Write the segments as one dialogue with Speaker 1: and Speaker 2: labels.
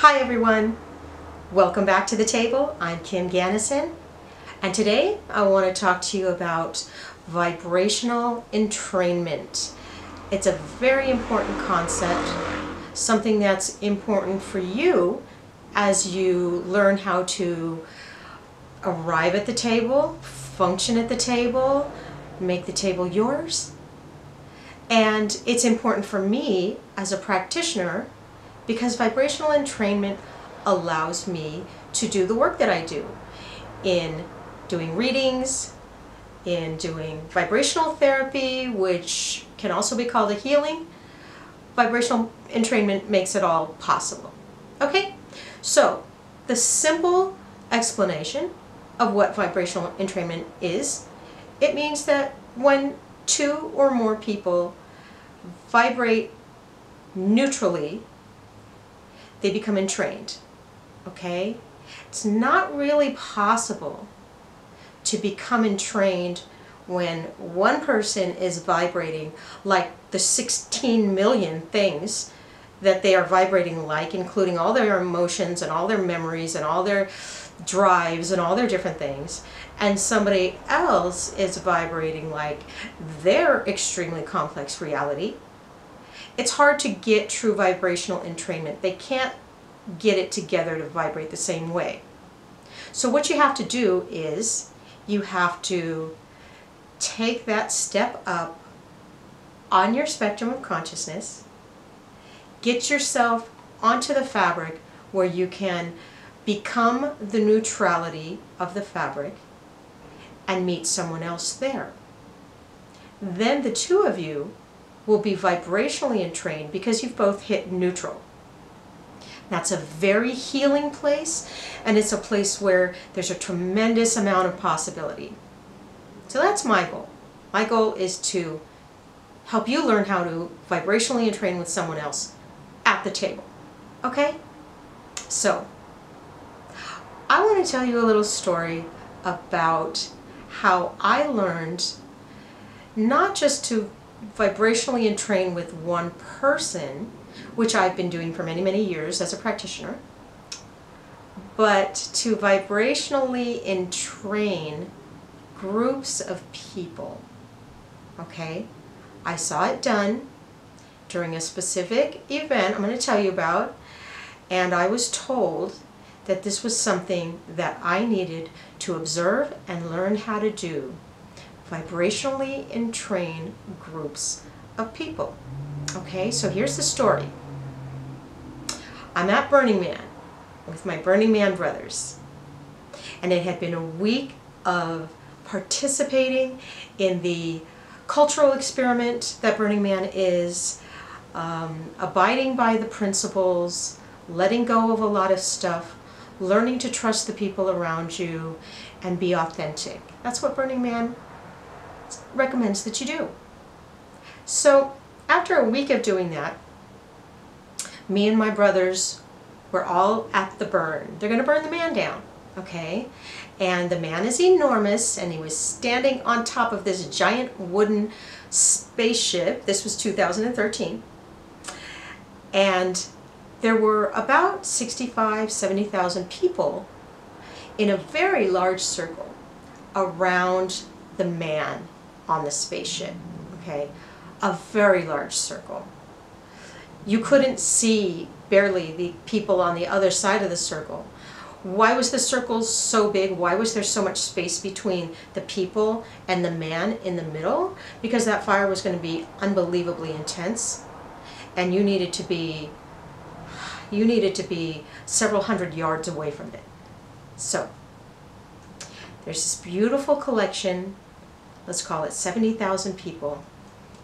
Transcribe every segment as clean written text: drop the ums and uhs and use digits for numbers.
Speaker 1: Hi everyone, welcome back to the table. I'm Kim Ganassin, and today I want to talk to you about vibrational entrainment. It's a very important concept, something that's important for you as you learn how to arrive at the table, function at the table, make the table yours. And it's important for me as a practitioner because vibrational entrainment allows me to do the work that I do in doing readings, in doing vibrational therapy, which can also be called a healing. Vibrational entrainment makes it all possible. Okay, so the simple explanation of what vibrational entrainment is, it means that when two or more people vibrate neutrally, they become entrained. Okay? It's not really possible to become entrained when one person is vibrating like the 16 million things that they are vibrating like, including all their emotions and all their memories and all their drives and all their different things, and somebody else is vibrating like their extremely complex reality. It's hard to get true vibrational entrainment. They can't get it together to vibrate the same way. So what you have to do is you have to take that step up on your spectrum of consciousness, get yourself onto the fabric where you can become the neutrality of the fabric and meet someone else there. Then the two of you will be vibrationally entrained because you've both hit neutral. That's a very healing place, and it's a place where there's a tremendous amount of possibility. So that's my goal. My goal is to help you learn how to vibrationally entrain with someone else at the table. Okay? So, I want to tell you a little story about how I learned not just to vibrationally entrain with one person, which I've been doing for many, many years as a practitioner, but to vibrationally entrain groups of people. Okay? I saw it done during a specific event I'm going to tell you about, and I was told that this was something that I needed to observe and learn how to do. Vibrationally entrain groups of people. Okay, so here's the story. I'm at Burning Man with my Burning Man brothers, and it had been a week of participating in the cultural experiment that Burning Man is, abiding by the principles, letting go of a lot of stuff, learning to trust the people around you, and be authentic. That's what Burning Man recommends that you do. So after a week of doing that, me and my brothers were all at the burn. They're going to burn the man down, okay? And the man is enormous, and he was standing on top of this giant wooden spaceship. This was 2013. And there were about 70,000 people in a very large circle around the man on the spaceship, okay? A very large circle. You couldn't see barely the people on the other side of the circle. Why was the circle so big? Why was there so much space between the people and the man in the middle? Because that fire was going to be unbelievably intense, and you needed to be several hundred yards away from it. So there's this beautiful collection, let's call it 70,000 people,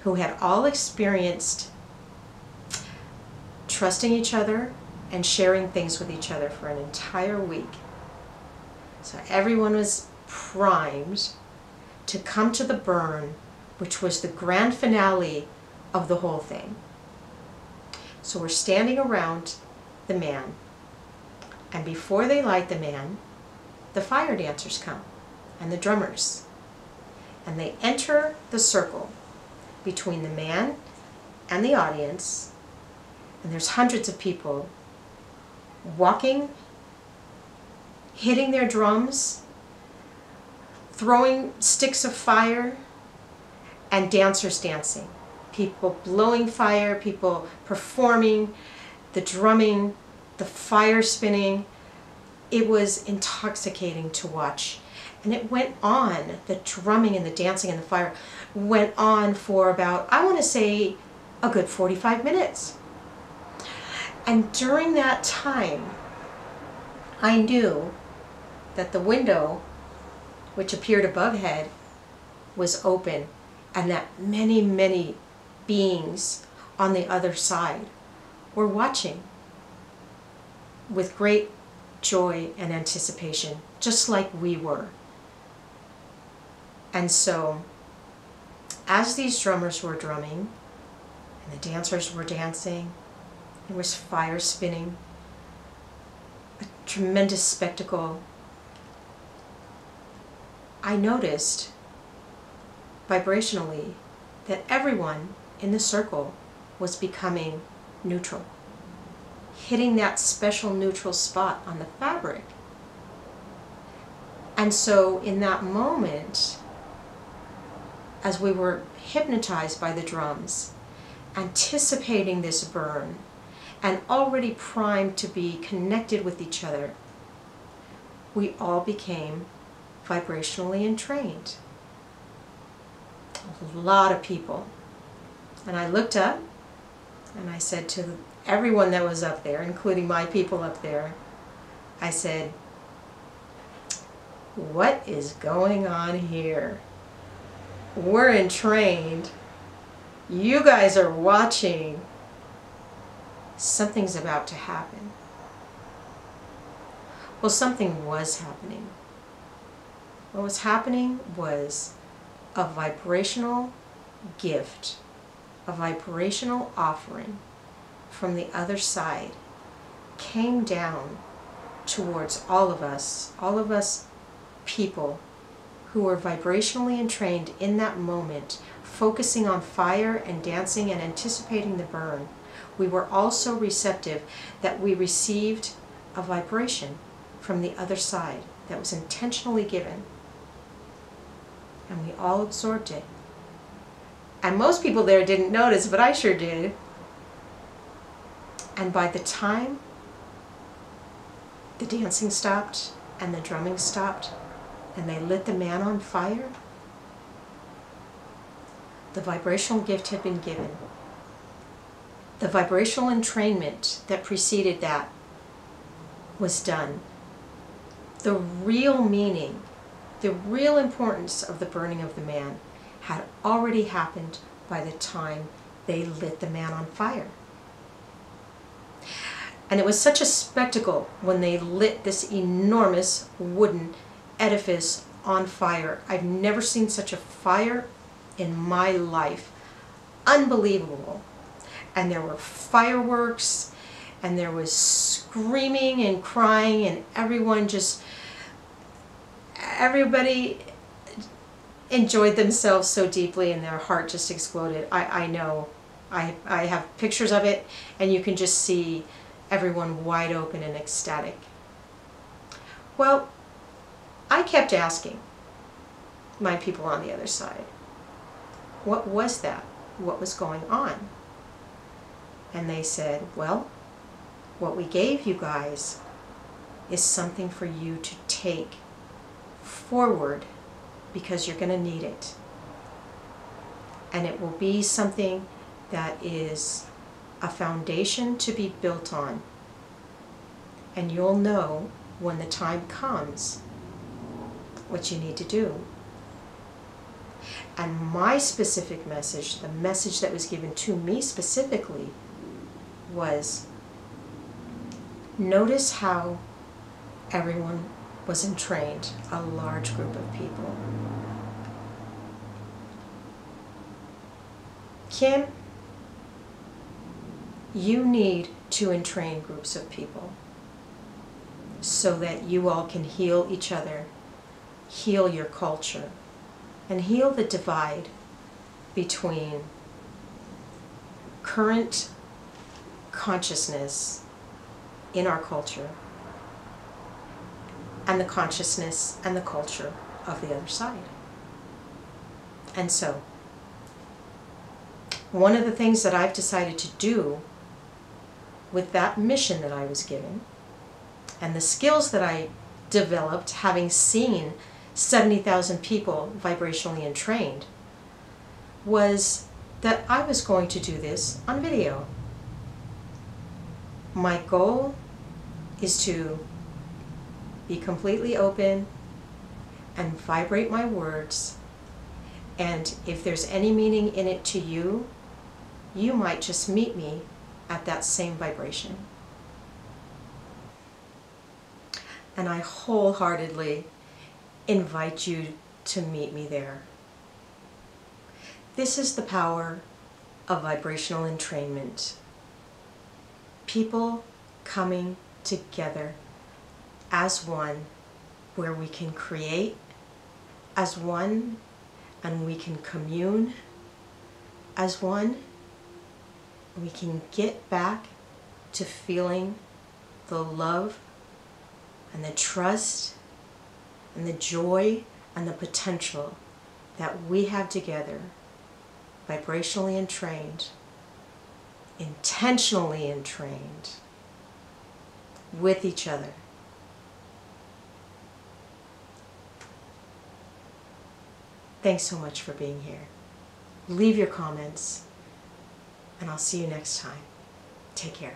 Speaker 1: who had all experienced trusting each other and sharing things with each other for an entire week. So everyone was primed to come to the burn, which was the grand finale of the whole thing. So we're standing around the man, and before they light the man, the fire dancers come, and the drummers, and they enter the circle between the man and the audience, and there's hundreds of people walking, hitting their drums, throwing sticks of fire, and dancers dancing. People blowing fire, people performing, the drumming, the fire spinning. It was intoxicating to watch. And it went on, the drumming and the dancing and the fire went on for about, I want to say, a good 45 minutes. And during that time, I knew that the window, which appeared above head, was open, and that many, many beings on the other side were watching with great joy and anticipation, just like we were. And so, as these drummers were drumming, and the dancers were dancing, there was fire spinning, a tremendous spectacle, I noticed vibrationally that everyone in the circle was becoming neutral, hitting that special neutral spot on the fabric. And so in that moment, as we were hypnotized by the drums, anticipating this burn, and already primed to be connected with each other, we all became vibrationally entrained. A lot of people. And I looked up and I said to everyone that was up there, including my people up there, I said, "What is going on here? We're entrained. You guys are watching. Something's about to happen." Well, something was happening. What was happening was a vibrational gift, a vibrational offering from the other side came down towards all of us people who were vibrationally entrained in that moment, focusing on fire and dancing and anticipating the burn. We were also receptive that we received a vibration from the other side that was intentionally given. And we all absorbed it. And most people there didn't notice, but I sure did. And by the time the dancing stopped and the drumming stopped and they lit the man on fire, the vibrational gift had been given. The vibrational entrainment that preceded that was done. The real meaning, the real importance of the burning of the man had already happened by the time they lit the man on fire. And it was such a spectacle when they lit this enormous wooden edifice on fire. I've never seen such a fire in my life. Unbelievable. And there were fireworks, and there was screaming and crying, and everybody enjoyed themselves so deeply, and their heart just exploded. I know. I have pictures of it, and you can just see everyone wide open and ecstatic. Well, I kept asking my people on the other side, what was that? What was going on? And they said, well, what we gave you guys is something for you to take forward because you're going to need it. And it will be something that is a foundation to be built on. And you'll know when the time comes what you need to do. And my specific message, the message that was given to me specifically, was notice how everyone was entrained, a large group of people. Kim, you need to entrain groups of people so that you all can heal each other, heal your culture, and heal the divide between current consciousness in our culture and the consciousness and the culture of the other side. And so, one of the things that I've decided to do with that mission that I was given and the skills that I developed having seen 70,000 people vibrationally entrained was that I was going to do this on video. My goal is to be completely open and vibrate my words, and if there's any meaning in it to you, you might just meet me at that same vibration. And I wholeheartedly invite you to meet me there. This is the power of vibrational entrainment. People coming together as one, where we can create as one and we can commune as one. We can get back to feeling the love and the trust and the joy and the potential that we have together, vibrationally entrained, intentionally entrained with each other. Thanks so much for being here. Leave your comments, and I'll see you next time. Take care.